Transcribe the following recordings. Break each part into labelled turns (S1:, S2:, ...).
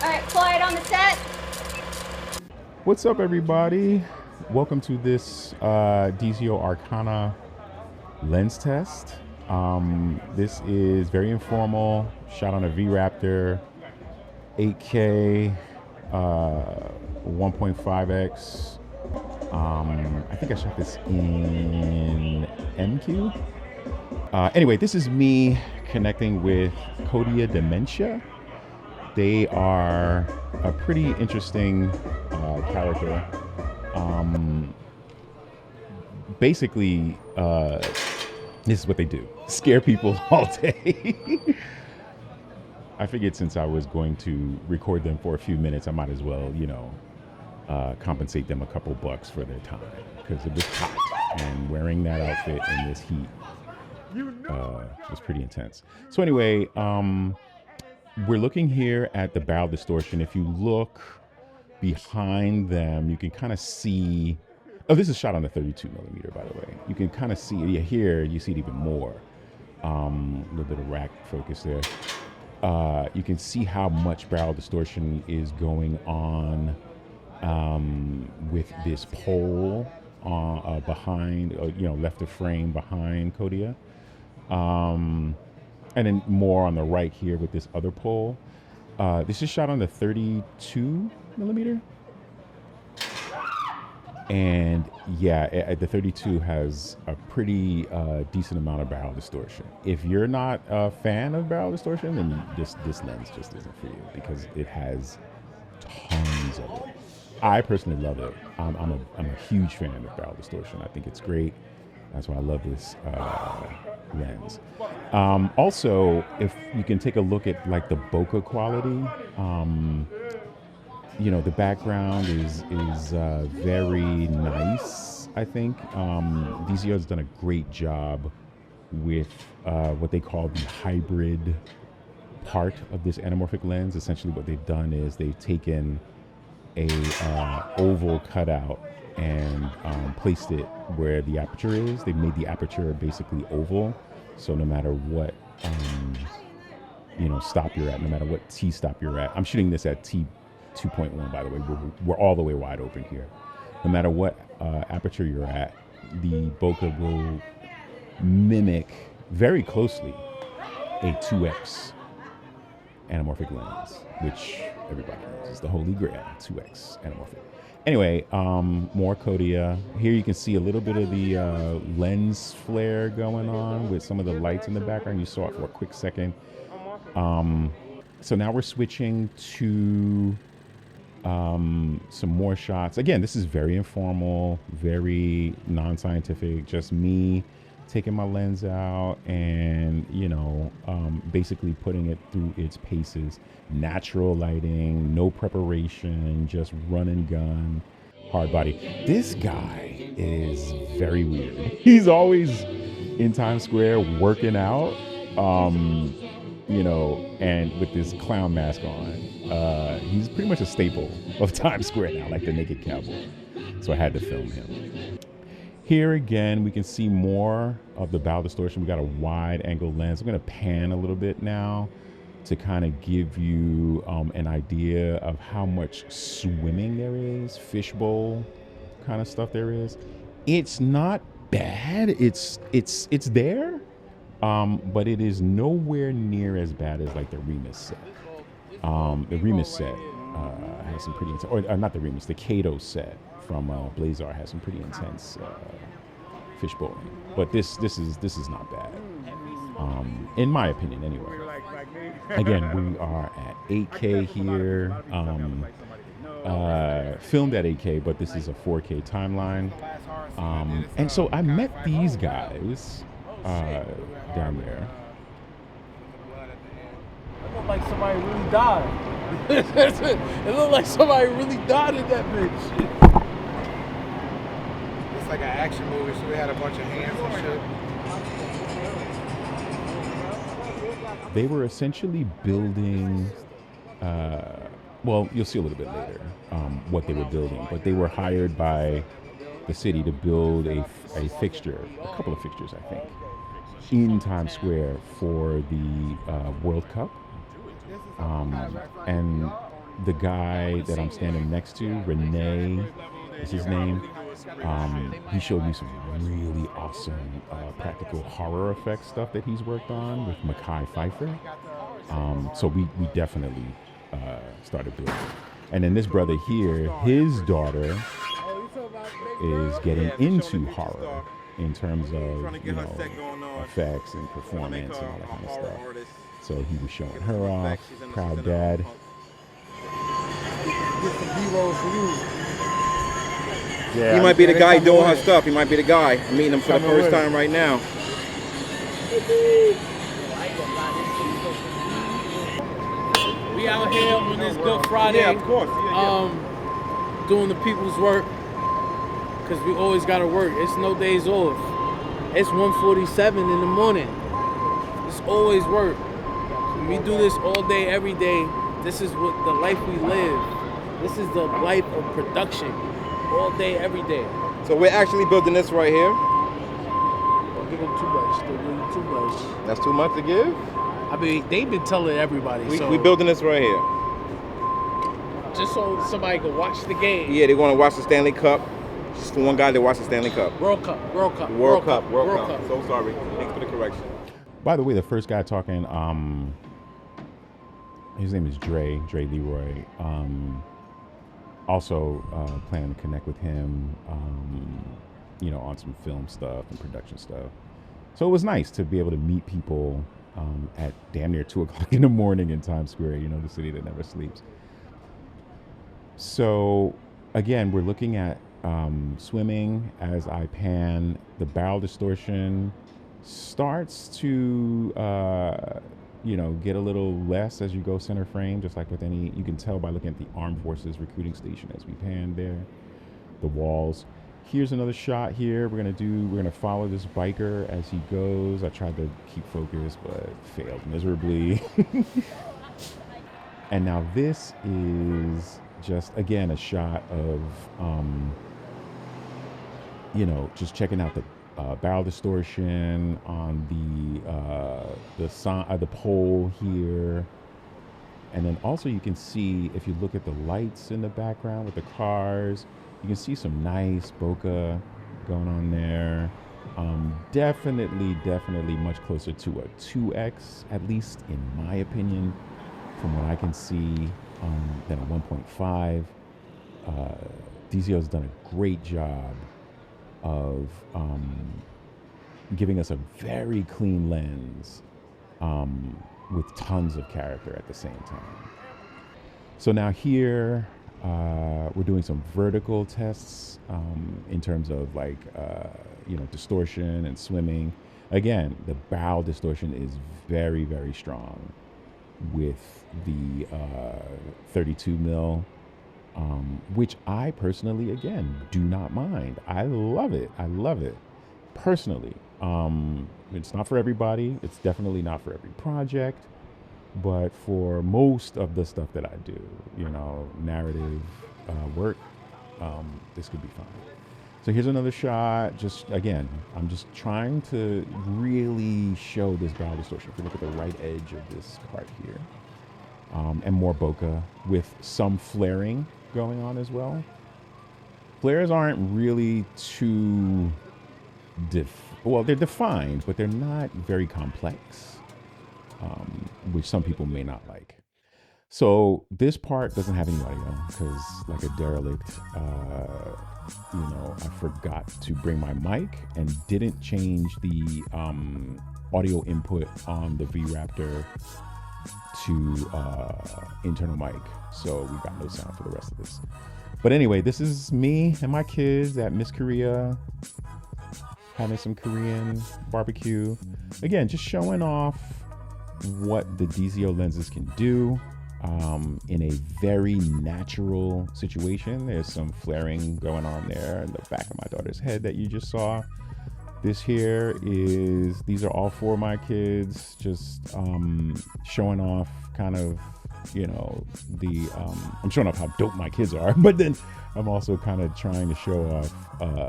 S1: All right, quiet on the set.
S2: What's up, everybody? Welcome to this DZO Arcana lens test. This is very informal, shot on a V-Raptor 8K 1.5x. I think I shot this in MQ. Anyway, this is me connecting with Kodia Dementia. They are a pretty interesting character. Basically, this is what they do: scare people all day. I figured since I was going to record them for a few minutes, I might as well, compensate them a couple bucks for their time, because it was hot, and wearing that outfit in this heat was pretty intense. So anyway, we're looking here at the barrel distortion. If you look behind them, you can kind of see, oh, this is shot on the 32 millimeter, by the way. You can kind of see, yeah, here you see it even more. A little bit of rack focus there. You can see how much barrel distortion is going on with this pole behind, left of frame behind Kodia. And then more on the right here with this other pole. This is shot on the 32 millimeter. And yeah, the 32 has a pretty decent amount of barrel distortion. If you're not a fan of barrel distortion, then this lens just isn't for you, because it has tons of it. I personally love it. I'm a huge fan of barrel distortion. I think it's great. That's why I love this lens. Also, if you can take a look at like the bokeh quality, the background is very nice. I think DZO has done a great job with what they call the hybrid part of this anamorphic lens. Essentially, what they've done is they've taken a oval cutout and placed it where the aperture is. They made the aperture basically oval, so no matter what stop you're at, no matter what T stop you're at. I'm shooting this at T 2.1, by the way. We're all the way wide open here. No matter what aperture you're at, the bokeh will mimic very closely a 2x anamorphic lens, which everybody knows is the holy grail, 2x anamorphic. Anyway, more Kodia. Here you can see a little bit of the lens flare going on with some of the lights in the background. You saw it for a quick second. So now we're switching to some more shots. Again, this is very informal, very non-scientific, just me taking my lens out and, basically putting it through its paces. Natural lighting, no preparation, just run and gun, hard body. This guy is very weird. He's always in Times Square working out, and with this clown mask on. He's pretty much a staple of Times Square now, like the Naked Cowboy. So I had to film him. Here again, we can see more of the barrel distortion. We got a wide angle lens. I'm gonna pan a little bit now to kind of give you an idea of how much swimming there is, fishbowl kind of stuff there is. It's not bad. It's there, but it is nowhere near as bad as like the Remus set. The Remus set has some pretty intense, or not the Remus, the Kato set from Blazar has some pretty intense fishbowling. But this is not bad, in my opinion, anyway. Again, we are at 8K here, filmed at 8K, but this is a 4K timeline. And so I met these guys down there.
S3: It looked like somebody really died. It looked like somebody really died in that bitch.
S4: It's like an action movie, so we had a bunch of hands and shit.
S2: They were essentially building, well, you'll see a little bit later what they were building, but they were hired by the city to build a fixture, a couple of fixtures, I think, in Times Square for the World Cup. And the guy that I'm standing next to, Renee is his name. He showed me some really awesome practical horror effects stuff that he's worked on with Mackay Pfeiffer. So we definitely started building. And then this brother here, his daughter is getting into horror in terms of, you know, effects and performance and all that kind of stuff. So he was showing her off. Proud dad.
S1: Yeah. He might be the guy doing her stuff. He might be the guy. I'm meeting him for the first time right now.
S3: We out here on this Good Friday.
S1: Yeah, of course.
S3: Doing the people's work. Because we always got to work. It's no days off. It's 1:47 in the morning. It's always work. We do this all day, every day. This is what the life we live. This is the life of production. All day, every day.
S1: So we're actually building this right here.
S3: Don't give them too much. Don't give them too much.
S1: That's too much to give?
S3: I mean, they've been telling everybody.
S1: We building this right here.
S3: Just so somebody can watch the game.
S1: Yeah, they want to watch the Stanley Cup. Just for one guy, they watch the Stanley Cup.
S3: World Cup.
S1: So sorry. Thanks for the correction.
S2: By the way, the first guy talking, his name is Dre Leroy. Also planning to connect with him, you know, on some film stuff and production stuff. So it was nice to be able to meet people at damn near 2 o'clock in the morning in Times Square, you know, the city that never sleeps. So again, we're looking at swimming as I pan. The barrel distortion starts to, you know, get a little less as you go center frame, just like with any, you can tell by looking at the Armed Forces recruiting station as we pan there, the walls. Here's another shot here. We're gonna follow this biker as he goes. I tried to keep focus, but failed miserably. And now this is just, again, a shot of, you know, just checking out the barrel distortion on the pole here. And then also you can see, if you look at the lights in the background with the cars, you can see some nice bokeh going on there. Definitely much closer to a 2X, at least in my opinion, from what I can see, than a 1.5. DZO's done a great job of giving us a very clean lens with tons of character at the same time. So now here, we're doing some vertical tests in terms of like, you know, distortion and swimming. Again, the barrel distortion is very, very strong with the 32 mil, which I personally, again, do not mind. I love it. Personally. It's not for everybody. It's definitely not for every project. But for most of the stuff that I do, you know, narrative work, this could be fun. So here's another shot. Just, again, I'm just trying to really show this barrel distortion. If you look at the right edge of this part here. And more bokeh with some flaring going on as well. Flares aren't really too, well, they're defined, but they're not very complex, which some people may not like. So this part doesn't have any audio because, like a derelict, you know, I forgot to bring my mic and didn't change the audio input on the V-Raptor to internal mic. So we got no sound for the rest of this. But anyway, this is me and my kids at Miss Korea, having some Korean barbecue. Again, just showing off what the DZO lenses can do in a very natural situation. There's some flaring going on there in the back of my daughter's head that you just saw. This here is, these are all 4 of my kids, just showing off kind of, you know, the, I'm showing off how dope my kids are, but then I'm also kind of trying to show off,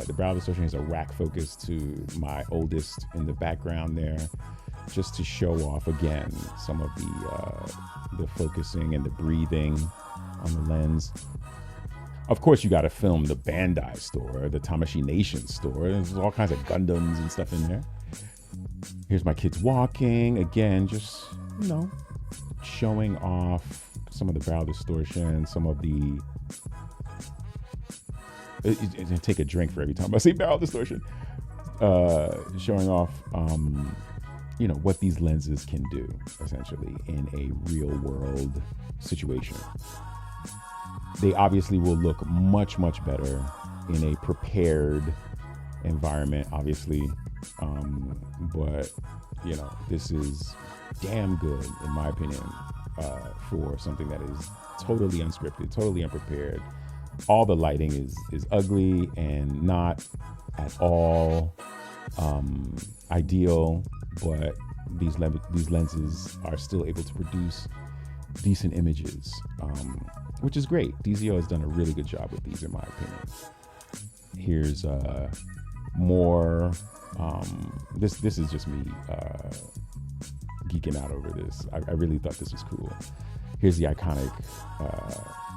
S2: the barrel distortion is a rack focus to my oldest in the background there, just to show off again some of the focusing and the breathing on the lens. Of course, you got to film the Bandai store, the Tamashii Nation store. There's all kinds of Gundams and stuff in there. Here's my kids walking. Again, just, you know, showing off some of the barrel distortion, some of the... take a drink for every time I say barrel distortion. Showing off, you know, what these lenses can do, essentially, in a real world situation. They obviously will look much, much better in a prepared environment, obviously. But, you know, this is damn good, in my opinion, for something that is totally unscripted, totally unprepared. All the lighting is ugly and not at all ideal, but these lenses are still able to produce decent images, which is great. DZO has done a really good job with these, in my opinion. Here's more. This is just me geeking out over this. I really thought this was cool. Here's the iconic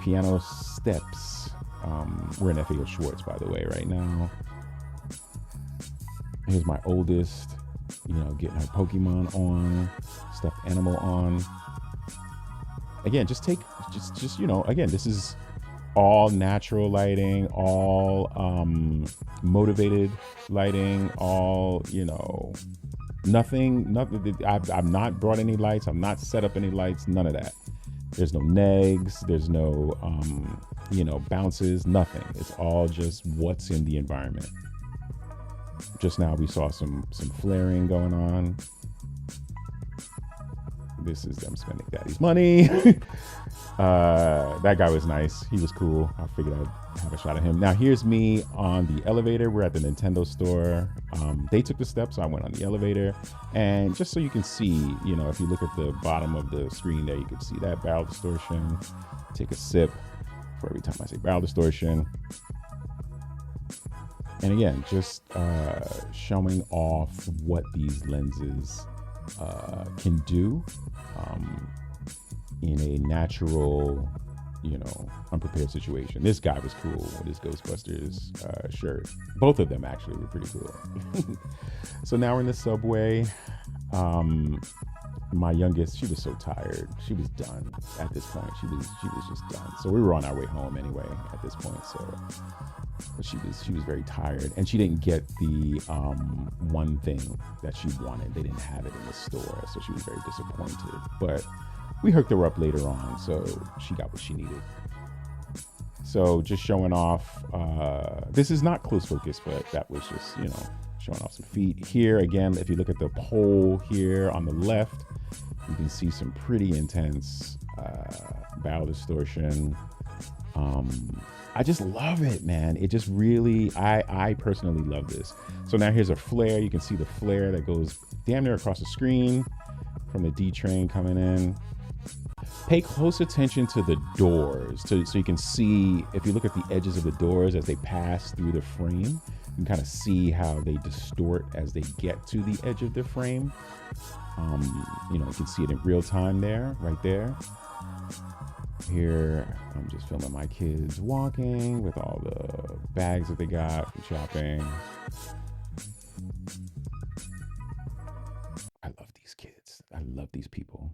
S2: piano steps. We're in FAO Schwartz, by the way, right now. Here's my oldest, you know, getting her Pokemon on, stuffed animal on. Again, just you know, again, this is all natural lighting, all motivated lighting, all, you know, nothing. I've not brought any lights. I've not set up any lights. None of that. There's no negs. There's no, you know, bounces. Nothing. It's all just what's in the environment. Just now we saw some flaring going on. This is them spending daddy's money. That guy was nice. He was cool. I figured I'd have a shot at him. Now here's me on the elevator. We're at the Nintendo store. They took the steps, so I went on the elevator. And just so you can see, you know, if you look at the bottom of the screen there, you can see that barrel distortion. Take a sip for every time I say barrel distortion. And again, just showing off what these lenses can do in a natural, you know, unprepared situation. This guy was cool with his Ghostbusters shirt. Both of them actually were pretty cool. So now we're in the subway. My youngest, she was so tired. She was done at this point. She was just done. So we were on our way home anyway at this point. So she was very tired, and she didn't get the one thing that she wanted. They didn't have it in the store, so she was very disappointed. But we hooked her up later on, so she got what she needed. So just showing off. This is not close focus, but that was just, you know, showing off some feet. Here again, if you look at the pole here on the left, you can see some pretty intense barrel distortion. I just love it, man. It just really, I personally love this. So now here's a flare. You can see the flare that goes damn near across the screen from the D train coming in. Pay close attention to the doors so you can see, if you look at the edges of the doors as they pass through the frame, you can kind of see how they distort as they get to the edge of the frame. You know, you can see it in real time there, right there. Here, I'm just filming my kids walking with all the bags that they got from shopping. I love these kids. I love these people.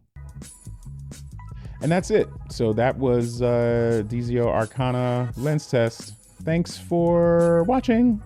S2: And that's it. So that was DZO Arcana lens test. Thanks for watching.